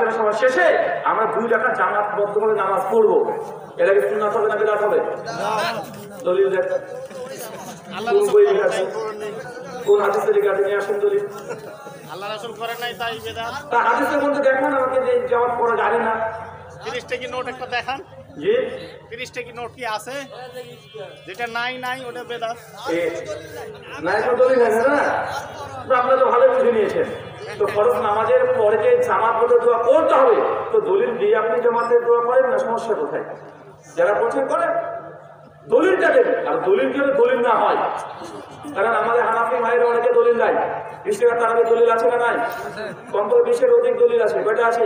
আসরের সময় শেষে আমরা 2 রাকাত জামাতবদ্ধ করে নামাজ পড়বো, এটা কি সুন্নাত হবে না বিদআত হবে? দলিল দেন, কোন বই লেখা আছে, কোন হাদিসে লেখা আছে, নিয়ে আসেন দলিল। আল্লাহ রাসূল করেন নাই তাই বিদআত। তা হাদিসের মধ্যে দেখান আমাকে যে জামাত পড়া জানে না। 30 টাকা নোট একটা দেখান। জি 30 টাকা নোট কি আছে? যেটা নাই ওটা বেদাত। নাই তো দলিল আছে না? তো আপনারা তো ভালো বুঝে নিয়েছেন। তো ফরজ নামাজের পরে যে জামাত পড়ে দোয়া করতে হবে, তো দলিল দিয়ে আপনি জামাতের দোয়া করেন না, সমস্যা কোথায়? যারা করছেন করেন, দলিলটা দেবেন। আর দলিল যদি দলিল না হয়, কারণ আমাদের হানাফি ভাইয়েরা অনেকে দলিল দেয়, 20 টাকা তারাবি দলিল আছে না নাই? কমপক্ষে 20-এর অধিক দলিল আছে। কয়টা আছে?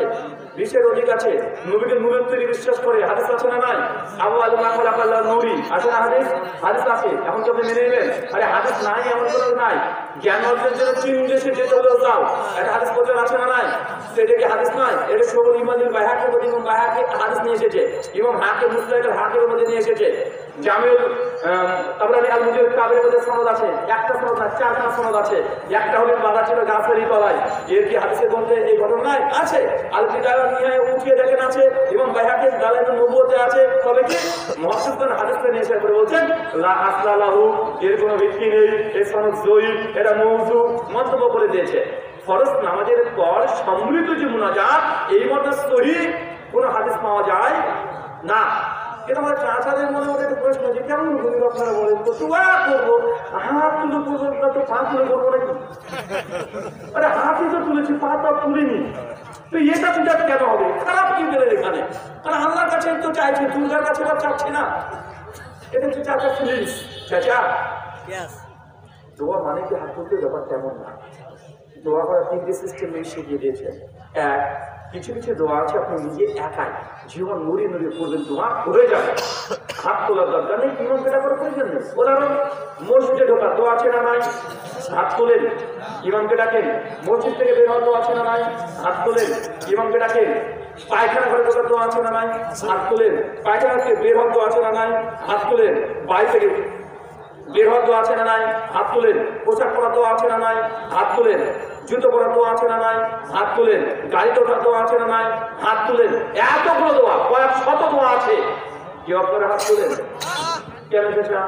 20-এর অধিক আছে। নবীকে নূরের তৈরি বিশ্বাস করে, হাদিস আছে না নাই? আবু আলী মাহমুদ আল্লাহ নূরি আছে না হাদিস? হাদিস আছে। এখন তো আপনি মেনে নেবেন, আরে হাদিস নাই এমন কোনো নাই। জ্ঞান অর্জনের জন্য 3 দেশে যেতে হলেও যাও, একটা হাদিস প্রচার আছে না নাই? তো এটা কি হাদিস নয়? এটা সবুল ইমানুল বাইহাকির মধ্যে ইমাম বাইহাকি হাদিস নিয়ে এসেছে, ইমাম হাকিম মুসলিমের হাকিমের মধ্যে নিয়ে এসেছে, জামিউল তাবরানী আল মুজিব কাবের মধ্যে সনদ আছে, একটা সনদ না 4টা সনদ আছে। একটা হলো বাধা ছিল গাছেরই তলায়, এর কি হাদিসের মধ্যে এই ঘটনা নাই? আছে। আল বিদায়া নিয়ে উঠিয়ে দেখেন আছে, এবং বাইহাকির দালাইল নবুয়তে আছে। তবে কি মুহাদ্দিসগণ হাদিসটা নিয়ে এসে করে বলছেন লা আসলা লাহু, এর কোনো ভিত্তি নেই, এই সনদ জয়ীফ, এটা মওযু মন্তব্য করে দিয়েছে। ফরজ নামাজের পর সম্মিলিত যে মুনাজাত, এই মতে সহিহ কোনো হাদিস পাওয়া যায় না। কিন্তু আমার চাচাদের মনে মধ্যে একটা প্রশ্ন, যে কেমন ভূমি আপনারা বলেন তো দোয়া করবো, হাত তুলে করবো না তো পা তুলে করবো নাকি? আরে হাতই তো তুলেছি, পা তো তুলিনি, তো এটা তুটা কেন হবে? খারাপ কি গেলে এখানে? আর আল্লাহর কাছে তো চাইছি, দুর্গার কাছে তো চাচ্ছি না। এটা হচ্ছে চাচা ফিলিংস। চাচা দোয়া মানে কি হাত তুলতে ব্যাপার তেমন না। দোয়া করার 3টে সিস্টেম শিখিয়ে দিয়েছেন। এক, কিছু কিছু দোয়া আছে আপনি নিজে একাই জীবন নড়িয়ে নড়িয়ে করবেন, দোয়া হয়ে যাবে, হাত তোলার দরকার নেই, ইমাম কেটা করে প্রয়োজন নেই। উদাহরণ, মসজিদে ঢোকার দোয়া আছে না নাই? হাত তোলেন, ইমামকে ডাকেন। মসজিদ থেকে বের হওয়ার দোয়া আছে না নাই? হাত তোলেন, ইমামকে ডাকেন। পায়খানা ঘরে ঢোকার দোয়া আছে না নাই? হাত তোলেন। পায়খানা থেকে বের হওয়ার দোয়া আছে না নাই? হাত তোলেন। বাড়ি থেকে বের হওয়ার দোয়া আছে না নাই? হাত তোলেন। পোশাক পরার দোয়া আছে না নাই? হাত তোলেন। জুতো পরার দোয়া আছে না নাই? হাত তোলেন। গাড়িতে ওঠার দোয়া আছে না নাই? হাত তোলেন। এতগুলো দোয়া, কয়েক শত দোয়া আছে, কি আপনারা হাত তোলেন কেন? সেটা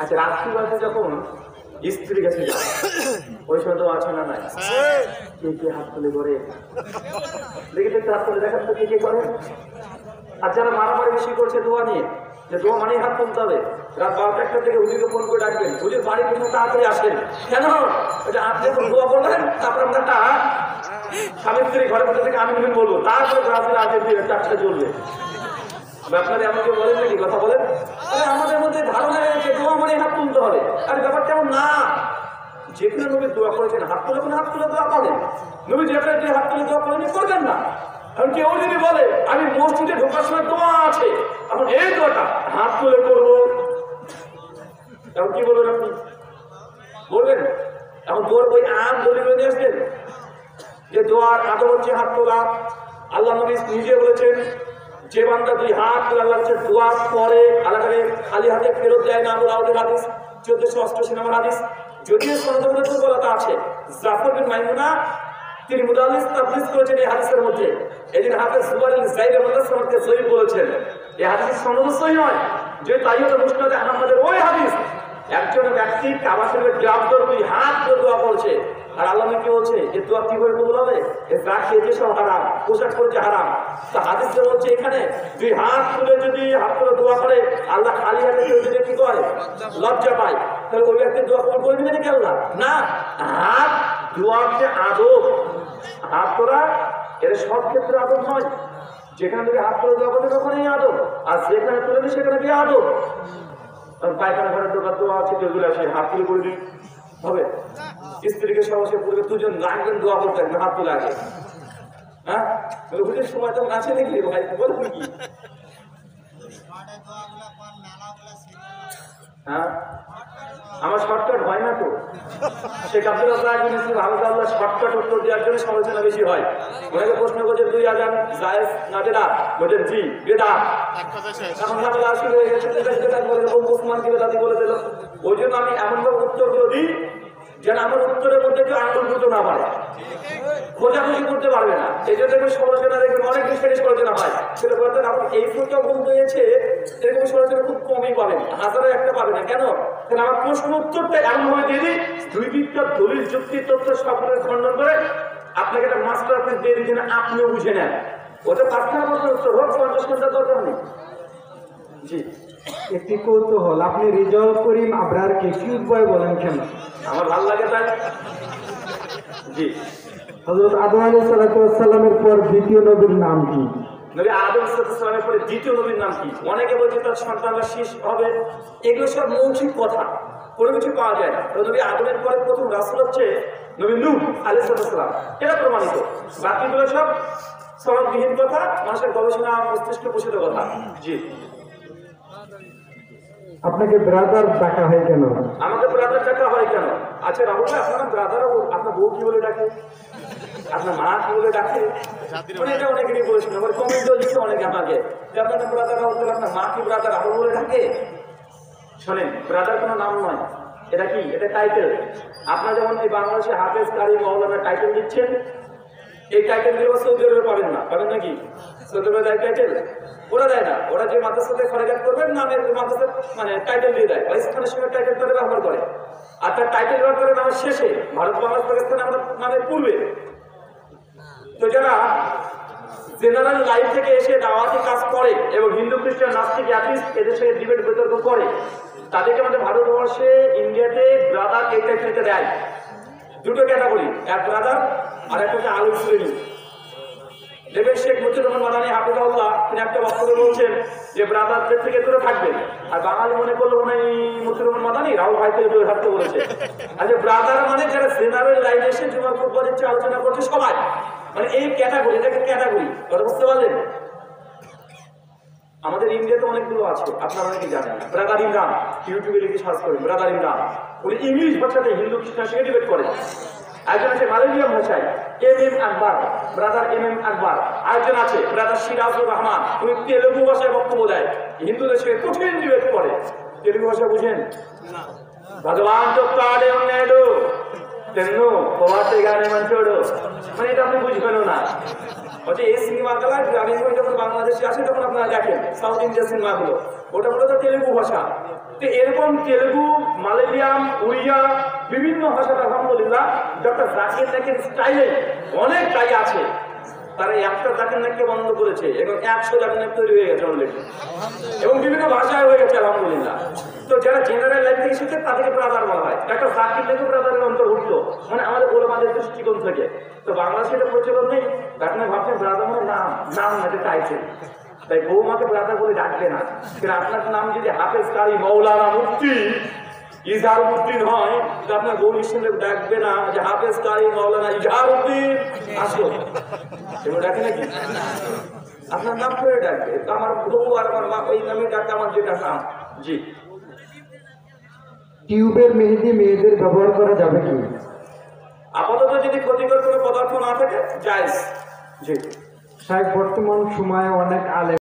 আচ্ছা, রাত্রিবেলা যখন স্ত্রী কাছে যায়, ওই সময় দোয়া আছে না নাই? কে কে হাত তুলে করে দেখে দেখতে হাত তুলে দেখান তো কে কে করে। আর যারা মারামারি বেশি করছে দোয়া নিয়ে, যে দোয়া মানেই হাত তুলতে হবে, রাত 12টা থেকে হুজুরকে ফোন করে ডাকবেন, হুজুর বাড়ি পর্যন্ত তাড়াতাড়ি আসেন। কেন? এটা আপনি যখন দোয়া করবেন, তারপর আমরা একটা স্বামী স্ত্রী ঘরের মধ্যে থেকে আমি বলবো, তারপরে রাতের আগে 4টা চলবে। আপনারা আমাকে বলেন নাকি? কথা বলেন। আমাদের মধ্যে ধারণা রয়েছে দোয়া মানে হাত তুলতে হবে, আর ব্যাপারটা এমন না। যেখানে নবী দোয়া করেছেন হাত তুলে হাত তুলে দোয়া করেন, নবী যেখানে যে হাত তুলে দোয়া করেন করবেন না। কারণ কেউ যদি বলে আমি মসজিদে ঢোকার সময় দোয়া আছে, এখন এই দোয়াটা হাত তুলে করবো, এখন কি বলবেন আপনি? বলবেন এখন দোয়ার বই আম দলিল নিয়ে আসবেন যে দোয়ার আদব হচ্ছে হাত তোলা। আল্লাহ নবী নিজে বলেছেন, যে বান্দা 2 হাত তুলে আল্লাহ কাছে দোয়া করে, আল্লাহ খালি হাতে ফেরত দেয় না। আমাদের হাদিস 1488 নম্বর হাদিস, যদিও সনদের মধ্যে দুর্বলতা আছে। জাফর বিন মাইমুনা তিনি মুদাল্লিস তাফসীর করেছেন এই হাদিসের মধ্যে। এদিন হাফেজ সুবাইল যায়েদের মধ্যে সনদকে সহিহ বলেছেন। এই হাদিসের সনদ সহিহ নয়, যে তাই হলো মুসনাদে আহমদের ওই হাদিস, একজন ব্যক্তি কাবা শরীফের গ্রাফ ধরে 2 হাত করে দোয়া করছে, আর আল্লাহ কি বলছে যে দোয়া কিভাবে কবুল হবে? যা খেয়েছে সব হারাম, পোশাক পরেছে হারাম। তো হাদিস বলছে এখানে 2 হাত তুলে যদি হাত তুলে দোয়া করে, আল্লাহ খালি হাতে কেউ যদি কি করে লজ্জা পায়, তাহলে ওই ব্যক্তির দোয়া কবুল করে দিবে নাকি আল্লাহ? না। হাত দোয়ার যে আদব, হাত তোলা এর সব ক্ষেত্রে আদব নয়। যেখানে যদি হাত তুলে দোয়া করবে তখনই আদব, আর যেখানে তুলে সেখানে কি আদব? পায়খানা ঘরের দোকান দোয়া আছে, যেগুলো আসে হাত তুলে করে দিন হবে। স্ত্রীকে সমস্যা করবে, 2 জন লাগবেন দোয়া করতে একদম হাত তুলে আগে। হ্যাঁ, হুজুর সময় তখন আছে নাকি ভাই? বলুন কি? হ্যাঁ, আমার শর্টকাট হয় না তো। শেখ আব্দুল আল্লাহ শর্টকাট উত্তর দেওয়ার জন্য সমালোচনা বেশি হয়। অনেকে প্রশ্ন করছে 2 আযান জায়েজ না বেদাত? বলেন জি বেদাত। এখন ঝামেলা শুরু হয়ে গেছে, বেদাত বলে ওসমান কি বেদাতি বলে দিল। ওই জন্য আমি এমনভাবে উত্তরগুলো দিই যেন আমার উত্তরের মধ্যে কেউ আঙুল গুঁতো না পারে। খোঁজাখুঁজি করতে পারবে না। এই জন্য দেখবেন সমালোচনা দেখবেন অনেক বিষয়ে সমালোচনা হয়, সেটা বলতে আপনি এই ফুলটা বন্ধ হয়েছে এরকম সমালোচনা খুব কমই পাবেন, হাজারো একটা পাবে না। কেন? কারণ আমার প্রশ্ন উত্তরটা এমনভাবে দিয়ে দিই, দুই দিকটা দলিল যুক্তি তথ্য সবগুলো খণ্ডন করে আপনাকে একটা মাস্টার পিস দিয়ে দিচ্ছেন, আপনিও বুঝে নেন। ওটা 5টা প্রশ্নের উত্তর হোক, 50 ঘন্টা দরকার নেই। জি, একটি কৌতূহল, আপনি রিজল করিম আবরারকে কিউট বয় বলেন কেন? আমার ভালো লাগে তাই। জি, হযরত আদম আলাইহিস সালামের পর দ্বিতীয় নবীর নাম কি? নবী আদম সালামের পরে দ্বিতীয় নবীর নাম কি? অনেকে বলছে তার সন্তানরা শেষ হবে, এগুলো সব মৌখিক কথা, কোনো কিছু পাওয়া যায় না। তো নবী আদমের পরে প্রথম রাসূল হচ্ছে নবী নূহ আলাইহিস সালাম, এটা প্রমাণিত। বাকিগুলো সব সনদবিহীন কথা, মানুষের গবেষণা মস্তিষ্ক পোষিত কথা। জি, আপনাকে ব্রাদার ডাকা হয় কেন? আমাকে ব্রাদার ডাকা হয় কেন? আচ্ছা রাহুল ভাই, আপনার ব্রাদার, আপনার বউ কি বলে ডাকে, আপনার মা কি বলে ডাকে? মানে এটা অনেকেরই বলেছেন, আমার কমেন্টও লিখে অনেকে আমাকে যে আপনার ব্রাদার রাহুল, আপনার মা কি ব্রাদার রাহুল বলে ডাকে? শোনেন, ব্রাদার কোনো নাম নয়, এটা কি? এটা টাইটেল। আপনার যেমন এই বাংলাদেশে হাফেজ কারি মাওলানা টাইটেল দিচ্ছেন, এই টাইটেল দিয়ে সৌদি আরবে পাবেন না, পাবেন নাকি? সৌদি আরবে দেয় টাইটেল? ওরা দেয় না, ওরা যে মাদ্রাসাতে খরচাত করবেন নামের মাদ্রাসা মানে টাইটেল দিয়ে দেয়, স্থানের সঙ্গে টাইটেল করে ব্যবহার করে। আর তার টাইটেল ব্যবহার করে নামের শেষে, ভারত বাংলাদেশ পাকিস্তান আমরা নামের পূর্বে। তো যারা জেনারেল লাইফ থেকে এসে দাওয়াতি কাজ করে এবং হিন্দু খ্রিস্টান নাস্তিক অ্যাথিস্ট এদের সঙ্গে ডিবেট বিতর্ক করে, তাদেরকে আমাদের ভারতবর্ষে ইন্ডিয়াতে ব্রাদার এই টাইটেলটা দেয়। দুটো ক্যাটাগরি, এক ব্রাদার আর একটা হচ্ছে আলু শ্রেণী। দেবের শেখ মুজিবুর রহমান মাদানী হাফিজাহুল্লাহ তিনি একটা বক্তব্যে বলছেন যে ব্রাদারদের থেকে দূরে থাকবেন, আর বাঙালি মনে করলো মনে হয় মুজিবুর রহমান মাদানী রাহুল ভাই থেকে দূরে থাকতে বলেছে। আচ্ছা, ব্রাদার মানে যারা জেনারেল লাইনে এসে জুমার ফুটবল দিচ্ছে, আলোচনা করছে সবাই, মানে এই ক্যাটাগরি, এটাকে ক্যাটাগরি, কথা বুঝতে পারলেন? আমাদের ইন্ডিয়াতে অনেকগুলো আছে, আপনারা অনেকে জানেন। ব্রাদার ইমরান, ইউটিউবে লিখে সার্চ করেন ব্রাদার ইমরান, উনি ইংলিশ ভাষাতে হিন্দু খ্রিস্টানের সঙ্গে ডিবেট করেন। একজন আছে মালয়েশিয়ান ভাষায় MM আকবর, ব্রাদার MM আকবর। আরেকজন আছে ব্রাদার সিরাজুর রহমান, উনি তেলুগু ভাষায় বক্তব্য দেয়, হিন্দুদের সঙ্গে কঠিন ডিবেট করে। তেলুগু ভাষা বুঝেন? ভগবান তো কাড়ে উন্নেডু তেন্নু কোয়াতে গানে মঞ্চোড়ো, মানে এটা আপনি বুঝবেনও না। ওটা এই সিনেমাগুলো আমি যখন বাংলাদেশে আসি তখন আপনারা দেখেন সাউথ ইন্ডিয়ান সিনেমাগুলো, ওটা মূলত তেলুগু ভাষা। তো এরকম তেলুগু, মালয়ালিয়াম, উড়িয়া, বিভিন্ন ভাষাটা আলহামদুলিল্লাহ ডক্টর জাকির নাইকের স্টাইলে অনেক গাই আছে, তারা একটা জাকির নাইককে বন্ধ করেছে এবং 100 জাকির নাইক তৈরি হয়ে গেছে অলরেডি, এবং বিভিন্ন ভাষায় হয়ে গেছে আলহামদুলিল্লাহ। তো যারা জেনারেল লাইফ থেকে এসেছে তাদেরকে ব্রাদার বলা হয়, একটা জাকির নাইকও ব্রাদারের অন্তর্ভুক্ত, মানে আমাদের ওলামাদের দৃষ্টিকোণ থেকে। তো বাংলাদেশে এটা প্রচলন নেই, এখন ভাবছেন ব্রাদার মানে নাম, নাম এটা টাইটেল, তাই বৌমাকে ব্রাদার বলে ডাকবে না। কিন্তু আপনার নাম যদি হাফেজ কারি মাওলানা মুফতি ইজহারউদ্দিন হয়, তো আপনার বউ নিঃসন্দেহে ডাকবে না যে হাফেজ কারি মাওলানা ইজহারউদ্দিন আসো, এবার ডাকে নাকি? আপনার নাম করে ডাকবে। তো আমার বউ আর আমার মা ওই নামে ডাকে, আমার যেটা নাম। জি, টিউবের মেহেদি মেয়েদের ব্যবহার করা যাবে কি? আপাতত যদি ক্ষতিকর কোনো পদার্থ না থাকে জায়েজ। জি, সাহেব, বর্তমান সময়ে অনেক আলেম